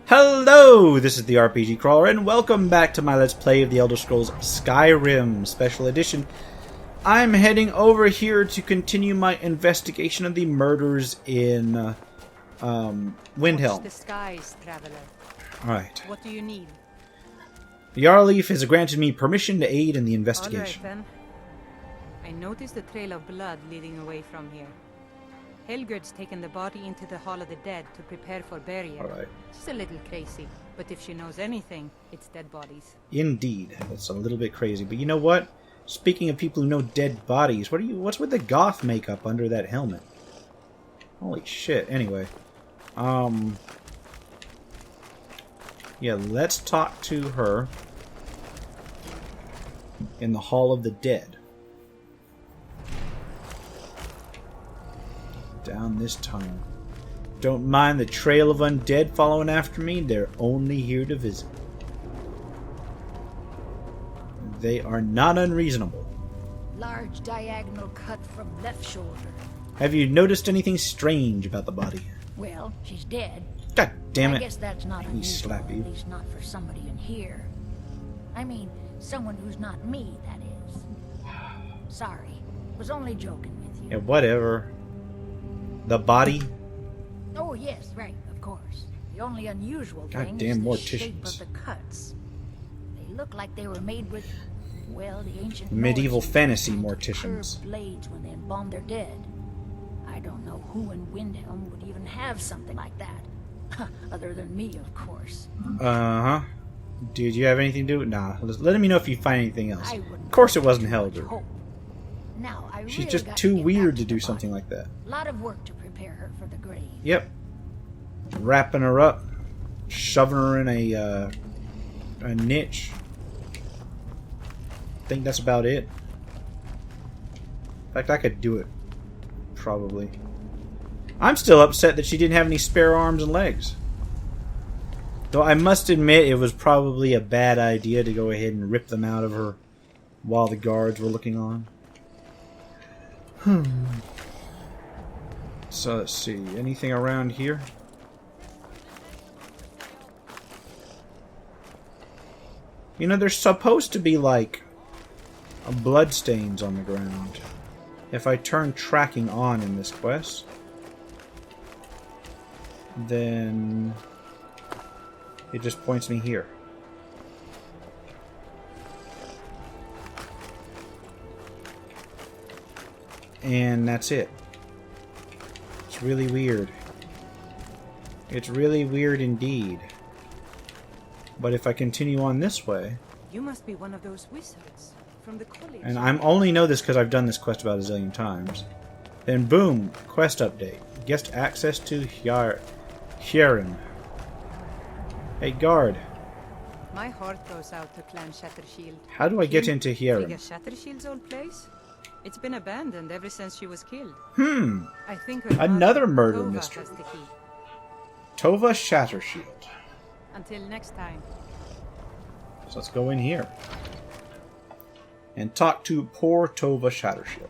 Hello, this is the RPG Crawler, and welcome back to my Let's Play of the Elder Scrolls Skyrim Special Edition. I'm heading over here to continue my investigation of the murders in Windhelm. The skies, traveler. Alright. What do you need? The Yarleaf has granted me permission to aid in the investigation. All right, then. I noticed a trail of blood leading away from here. Helgerd's taken the body into the Hall of the Dead to prepare for burial. Alright. She's a little crazy, but if she knows anything, it's dead bodies. Indeed. That's a little bit crazy. But you know what? Speaking of people who know dead bodies, what's with the goth makeup under that helmet? Holy shit. Anyway. Yeah, let's talk to her in the Hall of the Dead. Down this tunnel. Don't mind the trail of undead following after me. They're only here to visit. They are not unreasonable. Large diagonal cut from left shoulder. Have you noticed anything strange about the body? Well, she's dead. God damn it. I guess that's not He unusual, slap you. at least not for somebody in here. I mean, someone who's not me, that is. Sorry. Was only joking with you. Yeah, whatever. The body? Oh, yes, right, of course. The only unusual thing Goddamn is the shape morticians. of the cuts. They look like they were made with, well, the ancient Medieval Norse fantasy used morticians. curved blades when they embalmed their dead. I don't know who in Windhelm would even have something like that. Other than me, of course. Uh-huh. Did you have anything to do with it? Nah. Let me know if you find anything else. I wouldn't Of course it put wasn't too much Helder. hope. Now, I She's really just got too to get weird back to do the something body. like that. A lot of work to prepare her for the grave. Yep. Wrapping her up. Shoving her in a niche. I think that's about it. In fact, I could do it. Probably. I'm still upset that she didn't have any spare arms and legs. Though I must admit it was probably a bad idea to go ahead and rip them out of her while the guards were looking on. So let's see. Anything around here? You know, there's supposed to be like bloodstains on the ground. If I turn tracking on in this quest, then it just points me here. And that's it. It's really weird. It's really weird indeed. But if I continue on this way... You must be one of those wizards from the college. And I only know this because I've done this quest about a zillion times. Then boom, quest update. Guest access to Hierim. Hey guard. My heart goes out to Clan Shattershield. How do I get into Figure Hierim? Shattershield's old place? It's been abandoned ever since she was killed. I think her Another mother, murder Tova, mystery. has the key. Tova Shattershield. Until next time. So let's go in here. And talk to poor Tova Shattershield.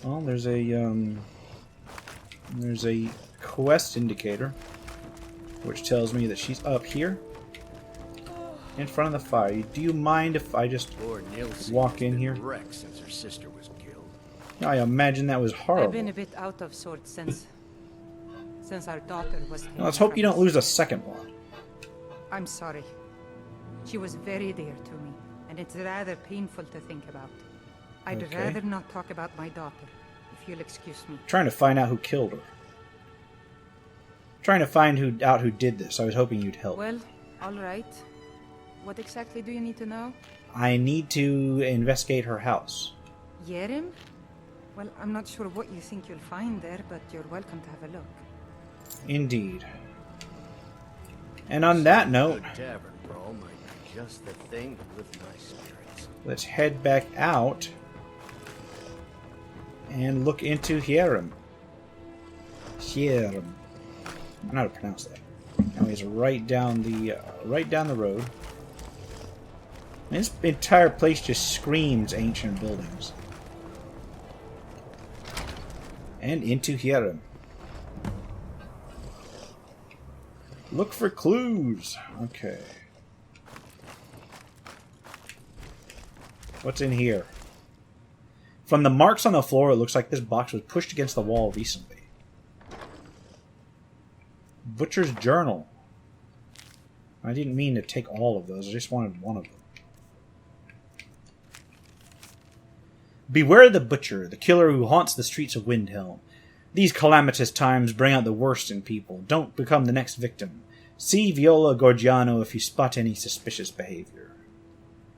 Well, there's a quest indicator which tells me that she's up here in front of the fire. Do you mind if I just walk in here? Since her sister was killed. I imagine that was I've horrible. been a bit out of sorts since our daughter was taken Now, let's hope from you don't us. lose a second one. I'm sorry. She was very dear to me, and it's rather painful to think about. I'd Okay. rather not talk about my daughter, if you'll excuse me. Trying to find out who killed her. Trying to find out who did this. I was hoping you'd help. Well, all right. What exactly do you need to know? I need to investigate her house. Yerim? Well, I'm not sure what you think you'll find there, but you're welcome to have a look. Indeed. And on that note, A tavern brawl might be just the thing to lift my spirits. let's head back out and look into Hierim. Hierim. I don't know how to pronounce that. Anyways, right down the road. This entire place just screams ancient buildings. And into Hierim. Look for clues. Okay. What's in here? From the marks on the floor, it looks like this box was pushed against the wall recently. Butcher's Journal. I didn't mean to take all of those. I just wanted one of them. Beware the Butcher, the killer who haunts the streets of Windhelm. These calamitous times bring out the worst in people. Don't become the next victim. See Viola Gorgiano if you spot any suspicious behavior.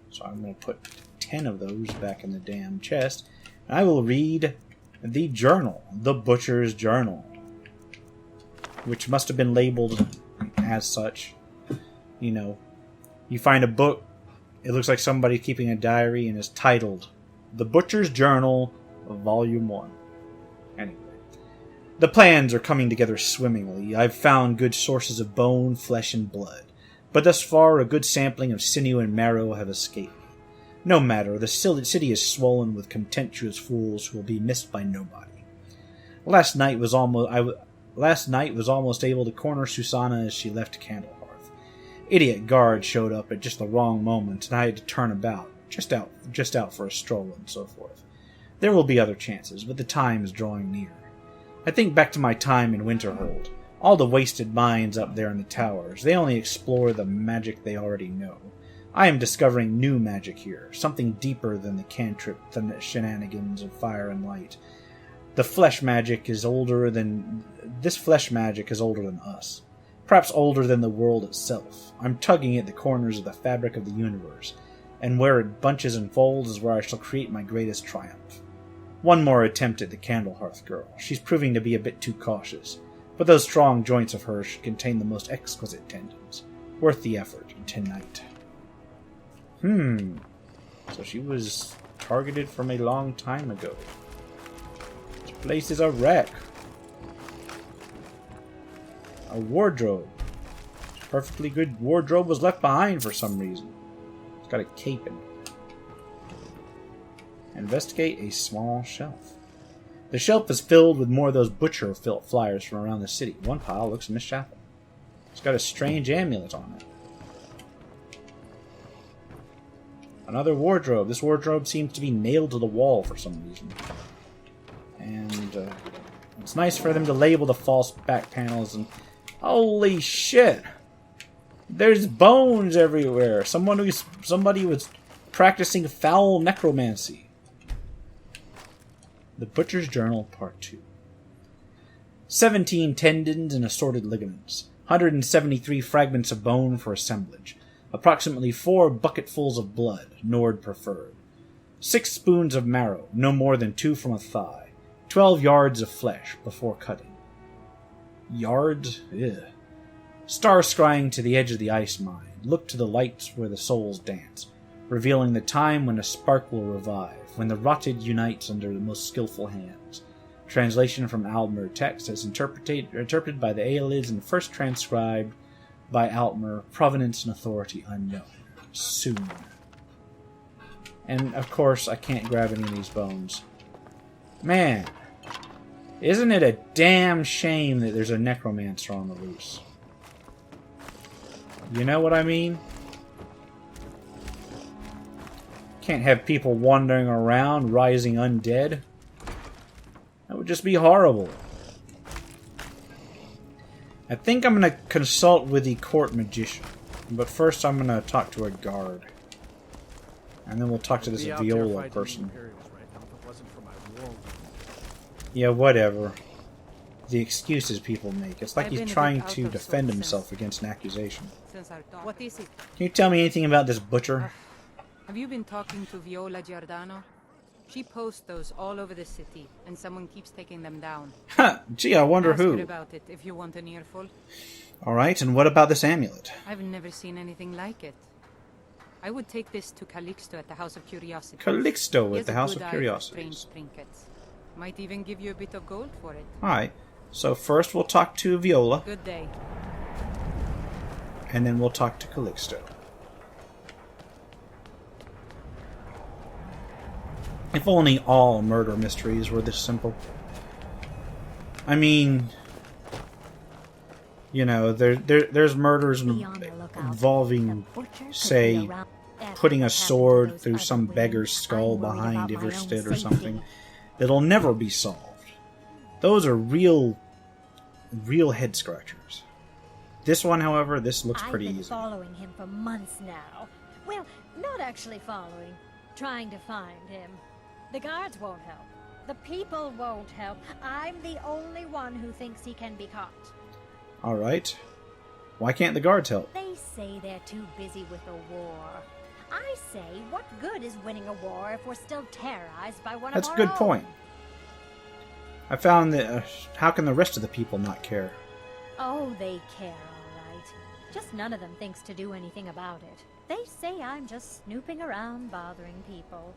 So I'm going to put 10 of those back in the damn chest. And I will read the journal. The Butcher's Journal. Which must have been labeled as such. You know, you find a book, it looks like somebody keeping a diary, and it's titled The Butcher's Journal, Volume 1. Anyway. The plans are coming together swimmingly. I've found good sources of bone, flesh, and blood. But thus far, a good sampling of sinew and marrow have escaped me. No matter, the city is swollen with contemptuous fools who will be missed by nobody. Last night was almost able to corner Susanna as she left Candlehearth. Idiot guard showed up at just the wrong moment, and I had to turn about, just out for a stroll and so forth. There will be other chances, but the time is drawing near. I think back to my time in Winterhold. All the wasted minds up there in the towers, they only explore the magic they already know. I am discovering new magic here, something deeper than the cantrip shenanigans of fire and light. This flesh magic is older than us. Perhaps older than the world itself. I'm tugging at the corners of the fabric of the universe, and where it bunches and folds is where I shall create my greatest triumph. One more attempt at the Candlehearth girl. She's proving to be a bit too cautious, but those strong joints of hers should contain the most exquisite tendons. Worth the effort tonight. So she was targeted from a long time ago. This place is a wreck. A wardrobe. Perfectly good wardrobe was left behind for some reason. It's got a cape in it. Investigate a small shelf. The shelf is filled with more of those butcher flyers from around the city. One pile looks misshapen. It's got a strange amulet on it. Another wardrobe. This wardrobe seems to be nailed to the wall for some reason. And it's nice for them to label the false back panels. And holy shit! There's bones everywhere. Somebody was practicing foul necromancy. The Butcher's Journal, Part 2. 17 tendons and assorted ligaments. 173 fragments of bone for assemblage. Approximately 4 bucketfuls of blood, Nord preferred. 6 spoons of marrow, no more than 2 from a thigh. 12 yards of flesh before cutting. Yards? Ugh. Star scrying to the edge of the ice mine. Look to the lights where the souls dance, revealing the time when a spark will revive, when the rotted unites under the most skillful hands. Translation from Altmer text as interpreted by the Aelids and first transcribed by Altmer, provenance and authority unknown. Soon. And, of course, I can't grab any of these bones. Man, isn't it a damn shame that there's a necromancer on the loose? You know what I mean? Can't have people wandering around, rising undead. That would just be horrible. I think I'm going to consult with the court magician. But first I'm going to talk to a guard. And then we'll talk to this Viola person. Yeah, whatever. The excuses people make. It's like he's trying to defend himself against an accusation. What is it? Can you tell me anything about this butcher? Have you been talking to Viola Giordano? She posts those all over the city, and someone keeps taking them down. Huh, gee, I wonder Ask who. her about it if you want an earful. Alright, and what about this amulet? I've never seen anything like it. I would take this to Calixto at the House of Curiosity. Calixto at the House of Curiosity. Strange trinkets. Might even give you a bit of gold for it. Alright, so first we'll talk to Viola. Good day. And then we'll talk to Calixto. If only all murder mysteries were this simple. I mean, You know, there's murders Be on the lookout. involving, The butcher could say, be around. putting a After sword those through other some ways, beggar's skull I'm worried behind about my own Iverstead or safety. something that'll never be solved. Those are real head scratchers. This one, however, this looks pretty I've been easy. following him for months now. Well, not actually following. Trying to find him. The guards won't help. The people won't help. I'm the only one who thinks he can be caught. Alright. Why can't the guards help? They say they're too busy with the war. I say, what good is winning a war if we're still terrorized by one That's a of our good own? point. I found that, how can the rest of the people not care? Oh, they care, all right. Just none of them thinks to do anything about it. They say I'm just snooping around bothering people.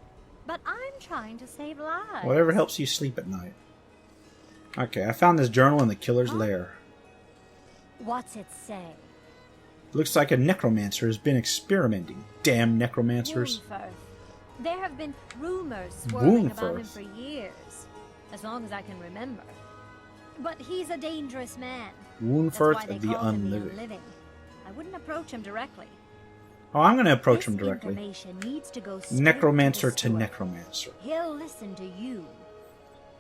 But I'm trying to save lives. Whatever helps you sleep at night. Okay, I found this journal in the killer's lair. What's it say? Looks like a necromancer has been experimenting. Damn necromancers. Woundfirth. There have been rumors swirling about him Woundfirth. for years. As long as I can remember. But he's a dangerous man. That's why Woundfirth they of the call him the Unliving. Unliving. I wouldn't approach him directly. Oh, I'm going to approach This him directly. information needs to go straight Necromancer the to steward. necromancer. He'll listen to you.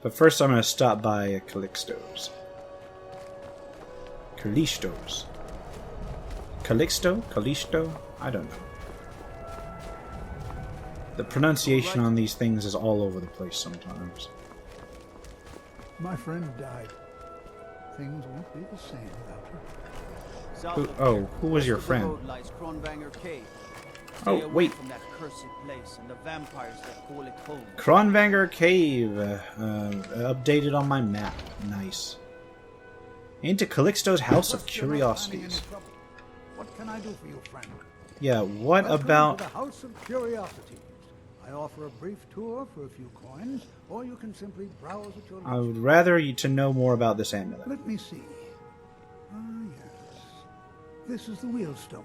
But first I'm going to stop by Calixto's. Calixto's. Calixto? Calixto? I don't know. The pronunciation on these things is all over the place sometimes. My friend died. Things won't be the same without her. Who was your friend? Oh, wait. From that cursed place and the vampires that call it home. Kronvanger Cave, updated on my map. Nice. Into Calixto's House of Curiosities. What can I do for you, friend? Yeah, what Welcome about... to the House of Curiosities. I offer a brief tour for a few coins, or you can simply browse at your I leisure. would rather you to know more about this amulet. Let me see. Ah, yes. This is the Wheelstone.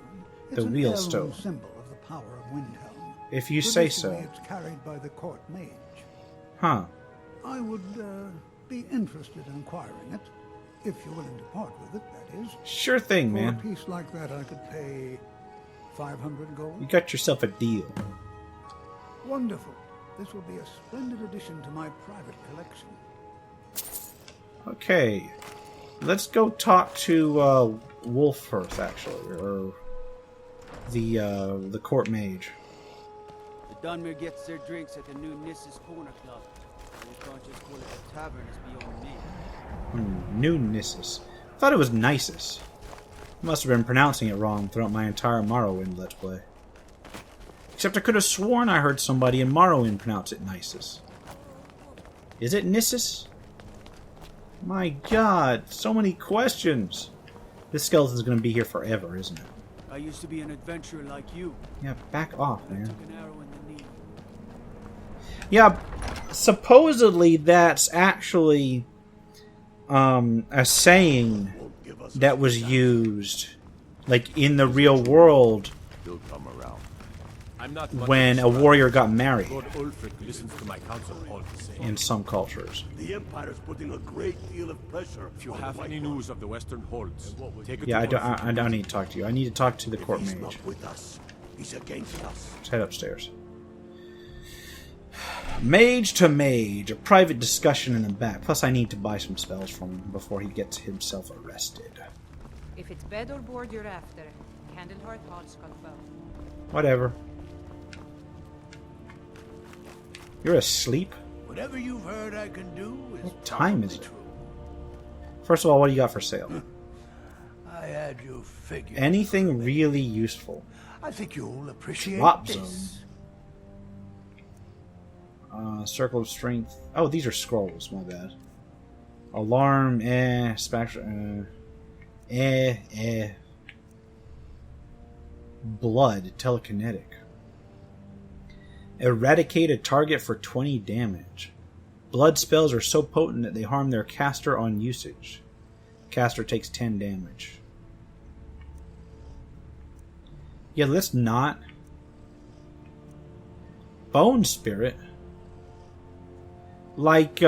It's The an Wheelstone. heirloom symbol of the power of Windhelm. If you say so. Traditionally, it's carried by the court mage. Huh. I would be interested in acquiring it, if you're willing to part with it, that is. Sure thing, For a man. piece like that, I could pay 500 gold. You got yourself a deal. Wonderful. This will be a splendid addition to my private collection. Okay. Let's go talk to Wolfhurth, actually, or the court mage. The Dunmer gets their drinks at the new Nissa's Corner Club. We can't just call it a tavern, it's beyond me. New Nissus. I thought it was Nisus. Must have been pronouncing it wrong throughout my entire Morrowind Let's Play. Except I could have sworn I heard somebody in Morrowind pronounce it Nisus. Is it Nissus? My god, so many questions. This skeleton's gonna be here forever, isn't it? I used to be an adventurer like you. Yeah, back off, I man. took an arrow in the knee. Yeah, supposedly that's actually a saying that was used, like, in the real world He'll come around. I'm not much when of a scribe. warrior got married Lord Ulfric listens to my counsel all the same. in some cultures. The Empire's putting a great deal of pressure. If you have any news of the Western Holds, take it Yeah, to I don't need to talk to you. I need to talk to the court He's mage. not with us. He's against us. Let's head upstairs. Mage to mage, a private discussion in the back. Plus, I need to buy some spells from him before he gets himself arrested. If it's bed or board you're after, Candlehearth Hall's got both. Whatever. You're asleep? Whatever you've heard I can do is What time is probably it? true. First of all, what do you got for sale? I had you figured. Anything really useful. I think you'll appreciate Drop this. zone. Circle of Strength. Oh, these are scrolls. My bad. Alarm. Spectral. Blood. Telekinetic. Eradicate a target for 20 damage. Blood spells are so potent that they harm their caster on usage. Caster takes 10 damage. Yeah, let's not. Bone Spirit. Like,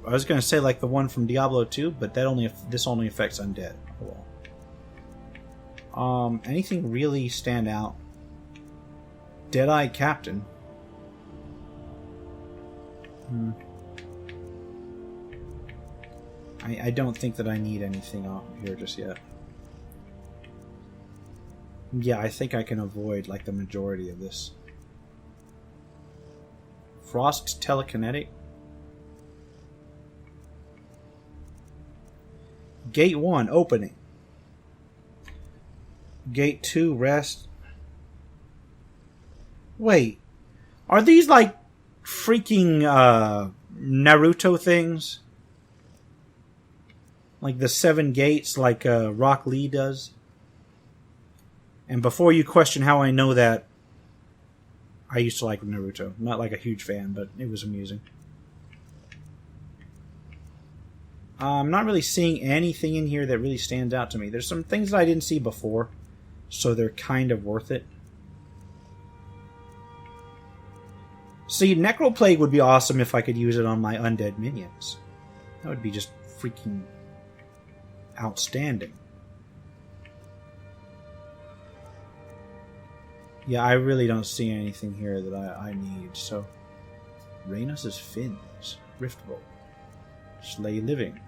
I was gonna say like the one from Diablo 2, but this only affects undead. Oh, well. Anything really stand out? Dead-eyed Captain. I don't think that I need anything out here just yet. Yeah, I think I can avoid like the majority of this. Frost telekinetic. Gate 1 opening. Gate 2 rest. Wait, are these like freaking Naruto things? Like the 7 gates like Rock Lee does? And before you question how I know that, I used to like Naruto. Not like a huge fan, but it was amusing. I'm not really seeing anything in here that really stands out to me. There's some things that I didn't see before, so they're kind of worth it. See, Necroplague would be awesome if I could use it on my undead minions. That would be just freaking outstanding. Yeah, I really don't see anything here that I need, so... Reynos' Fins. Riftbolt. Slay Living.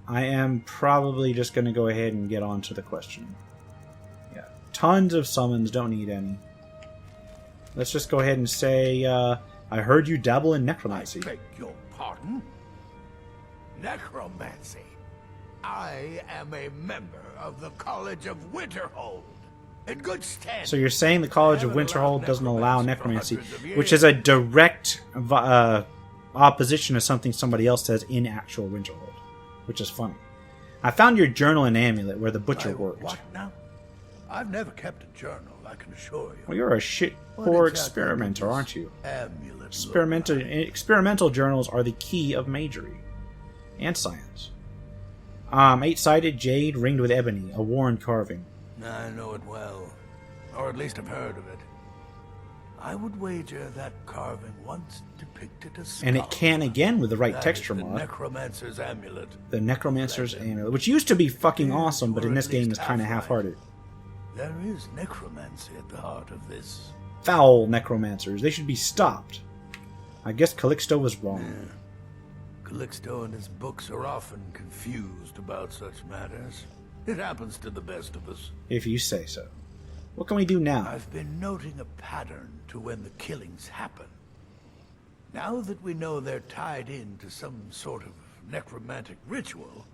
I am probably just going to go ahead and get on to the question. Yeah, tons of summons, don't need any. Let's just go ahead and say, I heard you dabble in necromancy. I beg your pardon? Necromancy. I am a member of the College of Winterhold. In good standing. So you're saying the College of Winterhold doesn't allow necromancy, which is a direct opposition to something somebody else says in actual Winterhold, which is funny. I found your journal and amulet where the butcher worked. What now? I've never kept a journal, I can assure you. Well, you're a shit poor experimenter, aren't you? Experimental journals are the key of magery and science. 8-sided jade ringed with ebony, a worn carving. I know it well, or at least I've heard of it. I would wager that carving once depicted a skull. And it can again with the right That texture is the mod. Necromancer's amulet. The Necromancer's amulet, which used to be fucking awesome, but in this game is kind of half-hearted. There is necromancy at the heart of this. Foul necromancers. They should be stopped. I guess Calixto was wrong. Yeah. Calixto and his books are often confused about such matters. It happens to the best of us. If you say so. What can we do now? I've been noting a pattern to when the killings happen. Now that we know they're tied into some sort of necromantic ritual,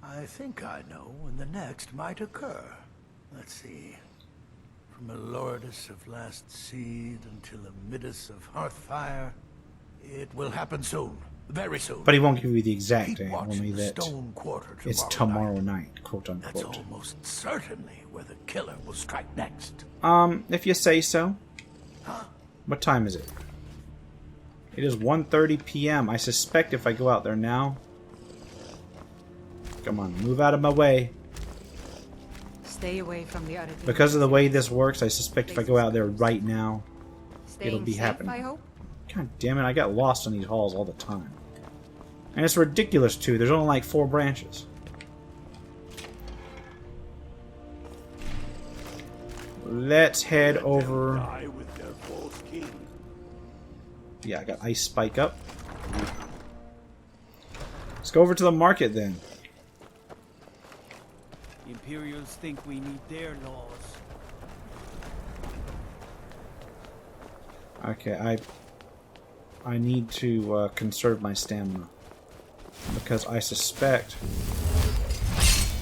I think I know when the next might occur. Let's see. From a Lordus of Last Seed until a Midas of Hearthfire, it will happen soon. Very soon. But he won't give you the exact Keep day, watching only the that Stone Quarter it's tomorrow night, quote unquote. That's almost certainly where the killer will strike next. If you say so. Huh? What time is it? It is 1:30 p.m. I suspect if I go out there now... Come on, move out of my way. Stay away from the other things. Because of the way this works, I suspect if I go out there right now, it'll be safe, happening. I hope? God damn it, I got lost in these halls all the time. And it's ridiculous, too. There's only like 4 branches. Let's head over... Yeah, I got Ice Spike up. Let's go over to the market, then. The Imperials think we need their laws. Okay, I need to conserve my stamina. Because I suspect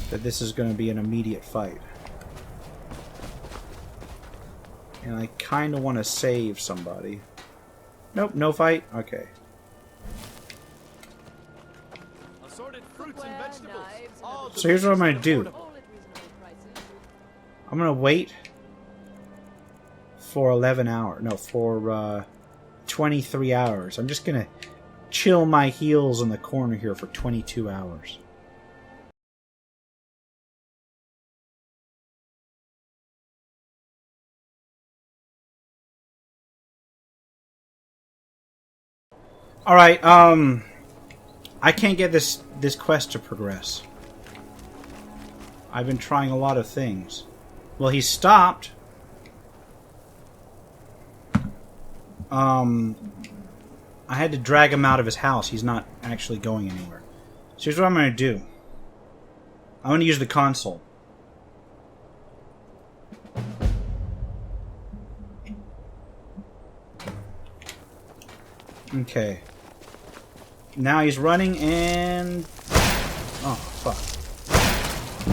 that this is going to be an immediate fight. And I kind of want to save somebody. Nope, no fight? Okay. Assorted fruits and vegetables. So here's what I'm going to do. I'm going to wait for 11 hours. No, for 23 hours. I'm just going to chill my heels in the corner here for 22 hours. Alright, I can't get this quest to progress. I've been trying a lot of things. Well, he stopped. I had to drag him out of his house. He's not actually going anywhere. So here's what I'm going to do. I'm going to use the console. Okay. Now he's running and... Oh, fuck.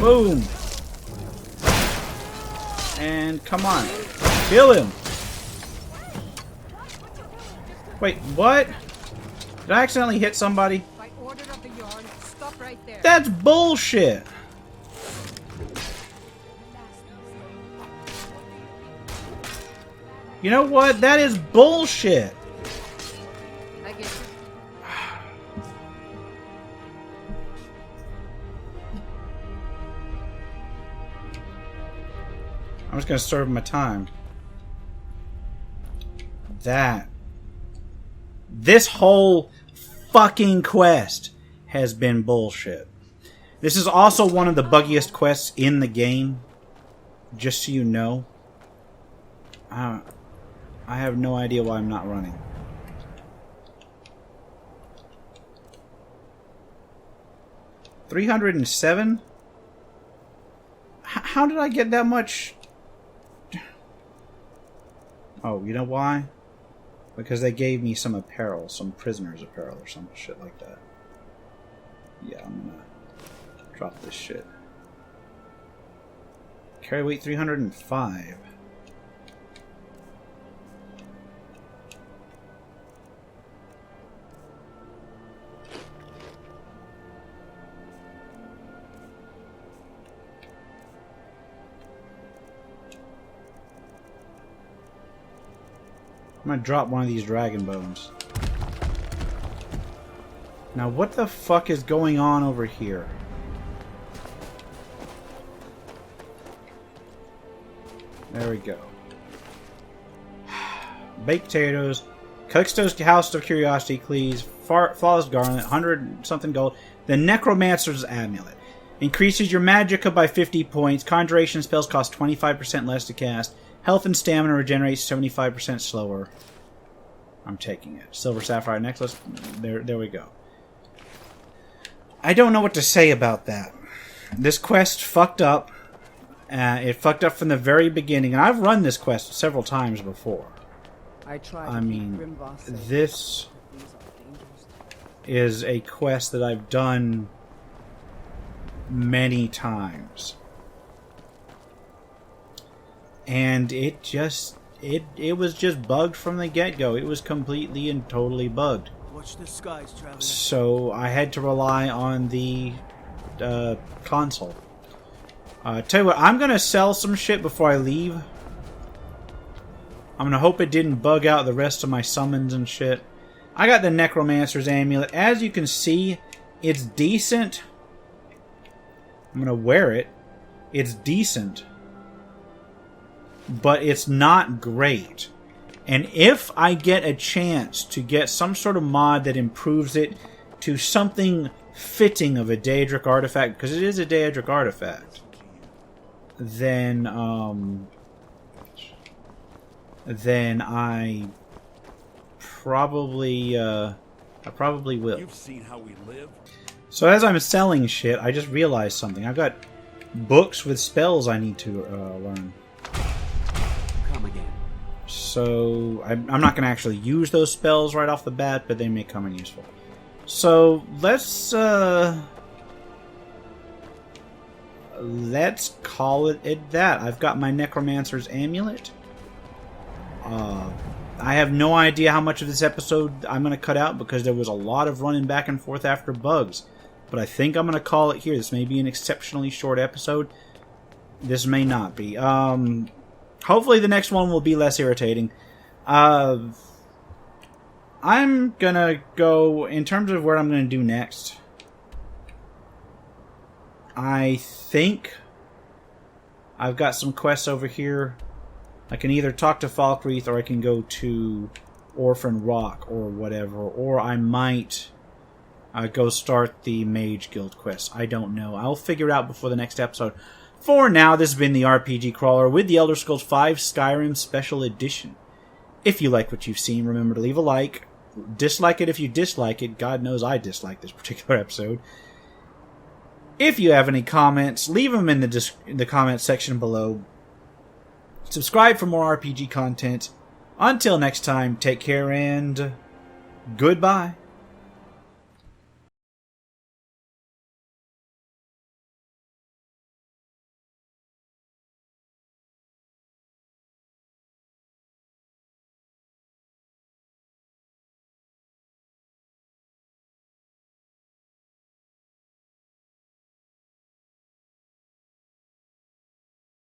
Boom! And come on. Kill him! Wait, what? Did I accidentally hit somebody? By order of the Yarn, stop right there. That's bullshit! You know what? That is bullshit! I get you. I'm just gonna serve my time. This whole fucking quest has been bullshit. This is also one of the buggiest quests in the game. Just so you know. I have no idea why I'm not running. $307? How did I get that much? Oh, you know why? Because they gave me some apparel, some prisoner's apparel or some shit like that. Yeah, I'm gonna drop this shit. Carry weight 305. I'm gonna drop one of these dragon bones. Now what the fuck is going on over here? There we go. Baked potatoes. Calixto's House of Curiosity, please. Flawless Garland, 100 something gold. The Necromancer's Amulet. Increases your magicka by 50 points. Conjuration spells cost 25% less to cast. Health and stamina regenerates 75% slower. I'm taking it. Silver Sapphire Necklace. There we go. I don't know what to say about that. This quest fucked up. It fucked up from the very beginning. And I've run this quest several times before. I mean, this is a quest that I've done many times. And it was just bugged from the get-go. It was completely and totally bugged. Watch the skies, traveler. So I had to rely on the console. Tell you what, I'm gonna sell some shit before I leave. I'm gonna hope it didn't bug out the rest of my summons and shit. I got the Necromancer's Amulet. As you can see, it's decent. I'm gonna wear it. It's decent. But it's not great. And if I get a chance to get some sort of mod that improves it to something fitting of a Daedric artifact, because it is a Daedric artifact, then I probably will. You've seen how we live. So as I'm selling shit, I just realized something. I've got books with spells I need to learn. Come again. So I'm not going to actually use those spells right off the bat, but they may come in useful. So let's call it at that. I've got my Necromancer's Amulet. I have no idea how much of this episode I'm going to cut out because there was a lot of running back and forth after bugs. But I think I'm going to call it here. This may be an exceptionally short episode. This may not be. Hopefully the next one will be less irritating. I'm going to go, in terms of what I'm going to do next, I think I've got some quests over here. I can either talk to Falkreath or I can go to Orphan Rock or whatever, or I might go start the Mage Guild quest. I don't know. I'll figure it out before the next episode. For now, this has been the RPG Crawler with the Elder Scrolls V Skyrim Special Edition. If you like what you've seen, remember to leave a like. Dislike it if you dislike it. God knows I dislike this particular episode. If you have any comments, leave them in the comment section below. Subscribe for more RPG content. Until next time, take care and goodbye.